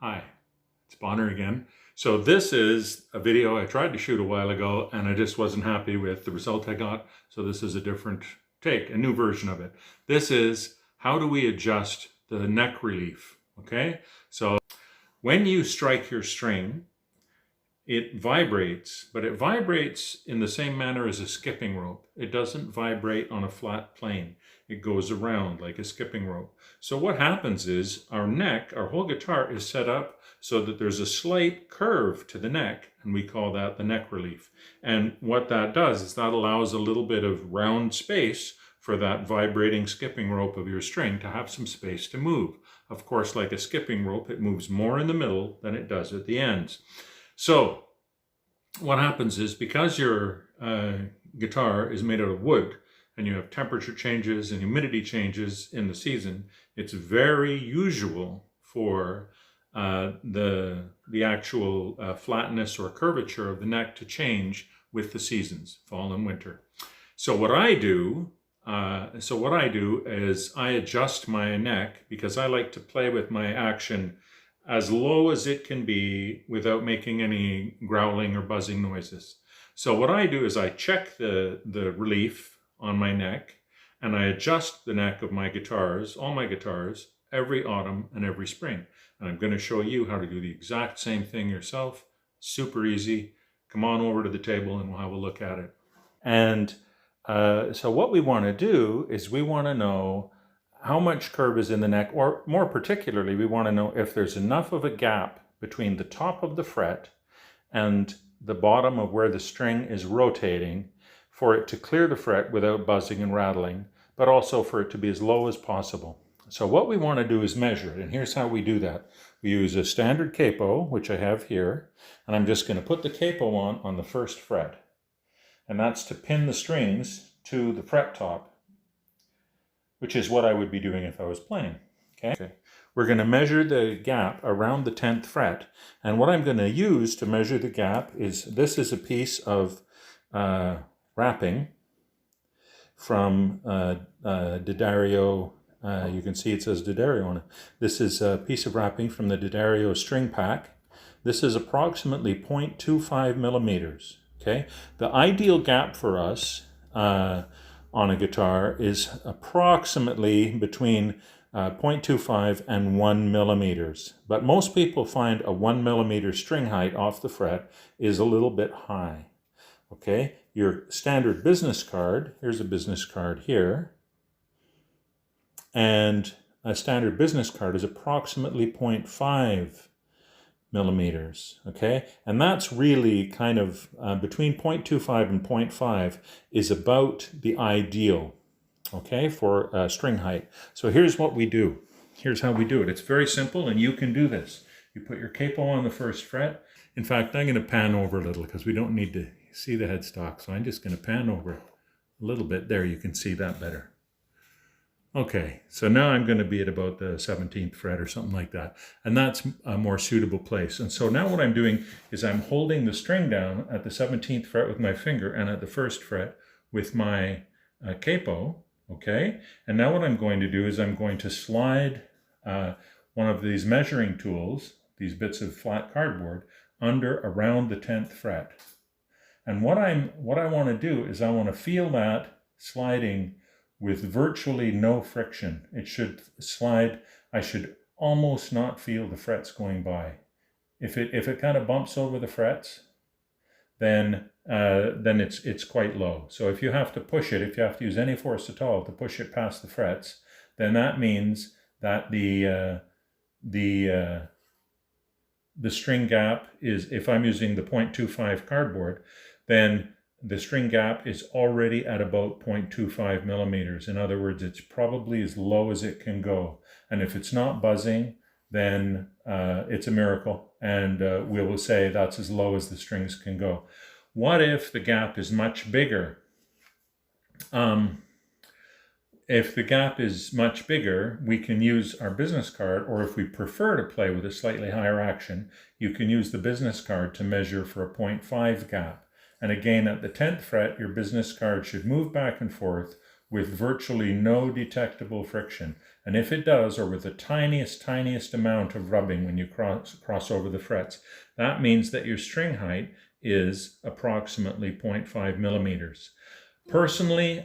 Hi, it's Bonner again. So this is a video I tried to shoot a while ago and I just wasn't happy with the result I got. So this is a different take, a new version of it. This is how do we adjust the neck relief, okay? So when you strike your string, it vibrates, but it vibrates in the same manner as a skipping rope. It doesn't vibrate on a flat plane. It goes around like a skipping rope. So what happens is our neck, our whole guitar is set up so that there's a slight curve to the neck, and we call that the neck relief. And what that does is that allows a little bit of round space for that vibrating skipping rope of your string to have some space to move. Of course, like a skipping rope, it moves more in the middle than it does at the ends. So what happens is because your guitar is made out of wood and you have temperature changes and humidity changes in the season, it's very usual for the actual flatness or curvature of the neck to change with the seasons, fall and winter. So what I do is I adjust my neck because I like to play with my action as low as it can be without making any growling or buzzing noises. So what I do is I check the relief on my neck and I adjust the neck of my guitars, all my guitars, every autumn and every spring. And I'm going to show you how to do the exact same thing yourself. Super easy. Come on over to the table and we'll have a look at it. And so what we want to do is we want to know how much curve is in the neck, or more particularly, we want to know if there's enough of a gap between the top of the fret and the bottom of where the string is rotating for it to clear the fret without buzzing and rattling, but also for it to be as low as possible. So what we want to do is measure it, and here's how we do that. We use a standard capo, which I have here, and I'm just going to put the capo on the first fret, and that's to pin the strings to the fret top, which is what I would be doing if I was playing. Okay. We're going to measure the gap around the 10th fret, and what I'm going to use to measure the gap is, this is a piece of wrapping from vidIQ. You can see it says vidIQ on it. This is a piece of wrapping from the vidIQ string pack. This is approximately 0.25 millimeters. Okay. The ideal gap for us on a guitar is approximately between 0.25 and 1 millimeters. But most people find a 1 millimeter string height off the fret is a little bit high. Okay, your standard business card, here's a business card here, and a standard business card is approximately 0.5 millimeters, okay? And that's really kind of between 0.25 and 0.5 is about the ideal, okay, for string height. So here's what we do. Here's how we do it. It's very simple, and you can do this. You put your capo on the first fret. In fact, I'm going to pan over a little because we don't need to see the headstock, so I'm just going to pan over a little bit. There, you can see that better. Okay, so now I'm going to be at about the 17th fret or something like that. And that's a more suitable place. And so now what I'm doing is I'm holding the string down at the 17th fret with my finger and at the first fret with my capo, okay? And now what I'm going to do is I'm going to slide one of these measuring tools, these bits of flat cardboard, around the 10th fret. And what I want to do is I want to feel that sliding with virtually no friction. It should slide. I should almost not feel the frets going by. If it kind of bumps over the frets, then it's quite low. So if you have to push it, if you have to use any force at all to push it past the frets, then that means that the string gap is, if I'm using the 0.25 cardboard, then the string gap is already at about 0.25 millimeters. In other words, it's probably as low as it can go. And if it's not buzzing, then it's a miracle. And we will say that's as low as the strings can go. What if the gap is much bigger? If the gap is much bigger, we can use our business card, or if we prefer to play with a slightly higher action, you can use the business card to measure for a 0.5 gap. And again, at the 10th fret, your business card should move back and forth with virtually no detectable friction. And if it does, or with the tiniest amount of rubbing when you cross over the frets, that means that your string height is approximately 0.5 millimeters. Personally,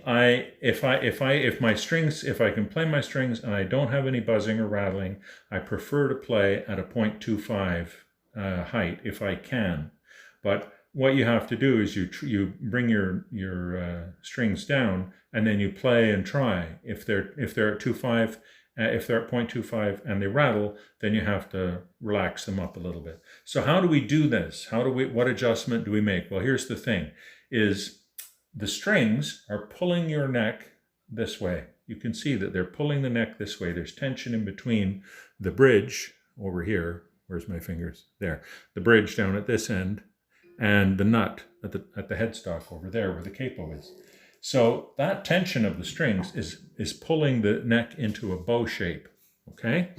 if I can play my strings and I don't have any buzzing or rattling, I prefer to play at a 0.25 height if I can. But what you have to do is you bring your strings down and then you play and try. If they're at 2.5, if they're at 0.25 and they rattle, then you have to relax them up a little bit. So how do we do this? What adjustment do we make? Well, here's the thing: is the strings are pulling your neck this way. You can see that they're pulling the neck this way. There's tension in between the bridge over here. Where's my fingers? There. The bridge down at this end and the nut at the headstock over there where the capo is. So that tension of the strings is pulling the neck into a bow shape, okay?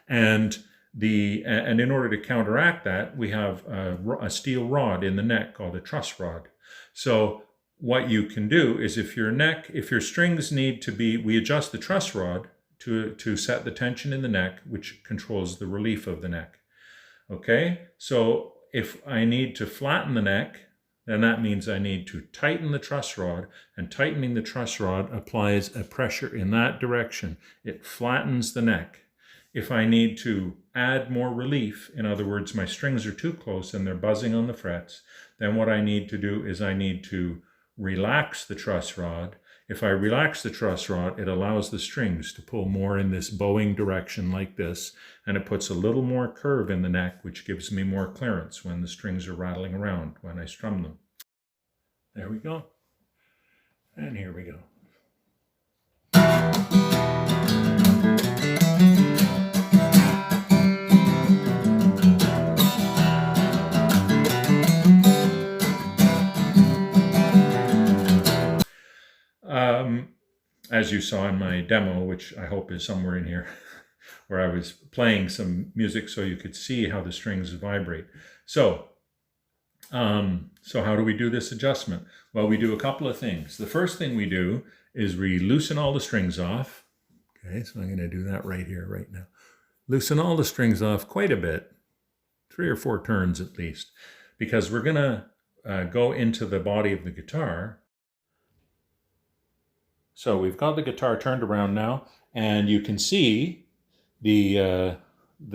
And in order to counteract that, we have a steel rod in the neck called a truss rod. So what you can do is if your strings need to be, we adjust the truss rod to set the tension in the neck, which controls the relief of the neck. Okay, so if I need to flatten the neck, then that means I need to tighten the truss rod, and tightening the truss rod applies a pressure in that direction. It flattens the neck. If I need to add more relief, in other words, my strings are too close and they're buzzing on the frets, then what I need to do is I need to relax the truss rod. If I relax the truss rod, it allows the strings to pull more in this bowing direction like this, and it puts a little more curve in the neck, which gives me more clearance when the strings are rattling around when I strum them. There we go. And here we go. As you saw in my demo, which I hope is somewhere in here, where I was playing some music so you could see how the strings vibrate. So how do we do this adjustment? Well, we do a couple of things. The first thing we do is we loosen all the strings off. Okay, so I'm going to do that right here, right now. Loosen all the strings off quite a bit, 3 or 4 turns at least, because we're going to go into the body of the guitar. So we've got the guitar turned around now, and you can see the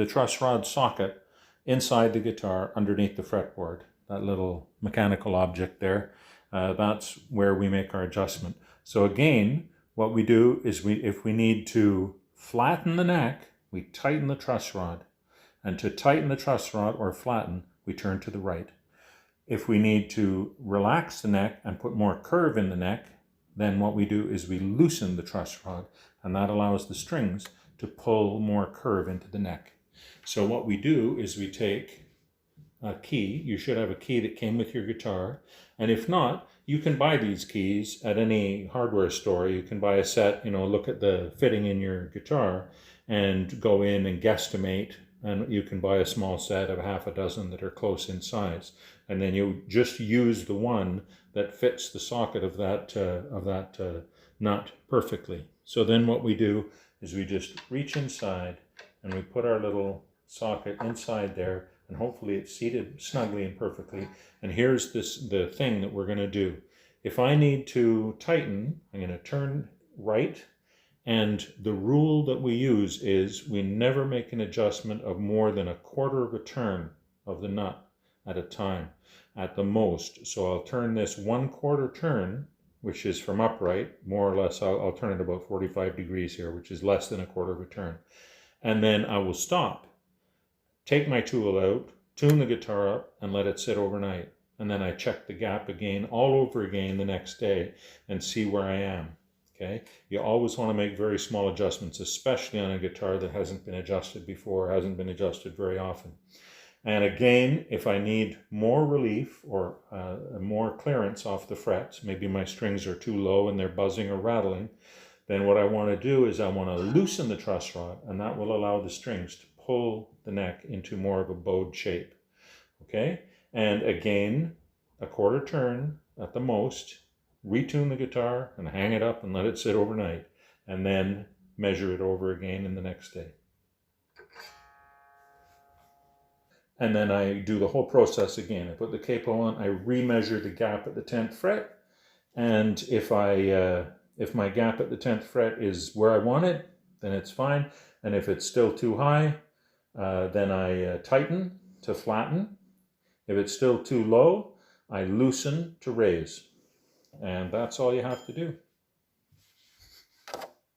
truss rod socket inside the guitar underneath the fretboard. That little mechanical object there, that's where we make our adjustment. So again, what we do is if we need to flatten the neck, we tighten the truss rod. And to tighten the truss rod or flatten, we turn to the right. If we need to relax the neck and put more curve in the neck, then what we do is we loosen the truss rod, and that allows the strings to pull more curve into the neck. So what we do is we take a key. You should have a key that came with your guitar, and if not, you can buy these keys at any hardware store. You can buy a set, look at the fitting in your guitar and go in and guesstimate, and you can buy a small set of half a dozen that are close in size, and then you just use the one that fits the socket of that nut perfectly. So then what we do is we just reach inside and we put our little socket inside there, and hopefully it's seated snugly and perfectly. And here's the thing that we're going to do. If I need to tighten, I'm going to turn right, and the rule that we use is we never make an adjustment of more than 1/4 of a turn of the nut at a time, at the most. So I'll turn this 1/4 turn, which is from upright, more or less. I'll turn it about 45 degrees here, which is less than 1/4 of a turn. And then I will stop, take my tool out, tune the guitar up, and let it sit overnight. And then I check the gap again, all over again the next day, and see where I am. Okay? You always want to make very small adjustments, especially on a guitar that hasn't been adjusted before, hasn't been adjusted very often. And again, if I need more relief or more clearance off the frets, maybe my strings are too low and they're buzzing or rattling, then what I want to do is I want to loosen the truss rod, and that will allow the strings to pull the neck into more of a bowed shape. Okay? And again, 1/4 turn at the most, retune the guitar and hang it up and let it sit overnight, and then measure it over again in the next day. And then I do the whole process again. I put the capo on, I remeasure the gap at the 10th fret, and if my gap at the 10th fret is where I want it, then it's fine. And if it's still too high, then I tighten to flatten. If it's still too low, I loosen to raise. And that's all you have to do.